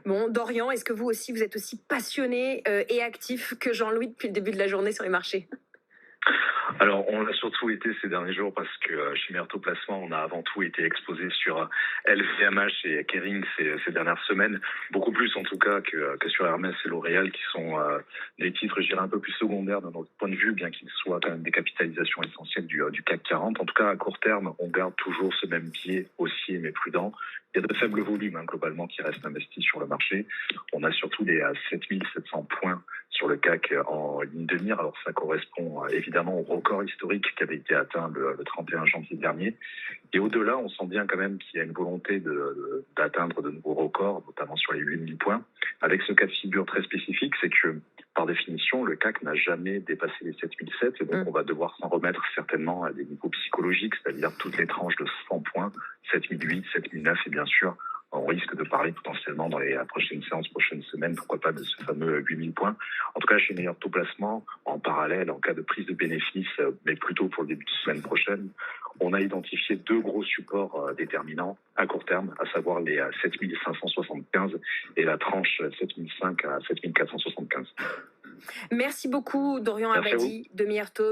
Bon, Dorian, est-ce que vous aussi, vous êtes aussi passionné et actif que Jean-Louis depuis le début de la journée sur les marchés? Alors, on l'a surtout été ces derniers jours parce que chez Myrto Placement, on a avant tout été exposé sur LVMH et Kering ces dernières semaines, beaucoup plus en tout cas que sur Hermès et L'Oréal, qui sont des titres, je dirais, un peu plus secondaires de notre point de vue, bien qu'ils soient quand même des capitalisations essentielles du CAC 40. En tout cas, à court terme, on garde toujours ce même biais haussier mais prudent. Il y a de faibles volumes globalement qui restent investis sur le marché. On a surtout des 7700 points sur le CAC en ligne de mire. Alors ça correspond évidemment au record historique qui avait été atteint le 31 janvier dernier. Et au-delà, on sent bien quand même qu'il y a une volonté d'atteindre de nouveaux records, notamment sur les 8000 points. Avec ce cas de figure très spécifique, c'est que par définition, le CAC n'a jamais dépassé les 7007 et donc on va devoir s'en remettre certainement à des niveaux psychologiques, c'est-à-dire toutes les tranches de 100 points, 7008, 7009 et bien sûr on risque de parler potentiellement dans les prochaines séances, prochaines semaines, pourquoi pas de ce fameux 8000 points. En tout cas, chez Meilleur Taux Placement, en parallèle, en cas de prise de bénéfices, mais plutôt pour le début de semaine prochaine, on a identifié deux gros supports déterminants à court terme, à savoir les 7575 et la tranche 7005 à 7475. Merci beaucoup, Dorian Merci à vous. Abadi de Mierto.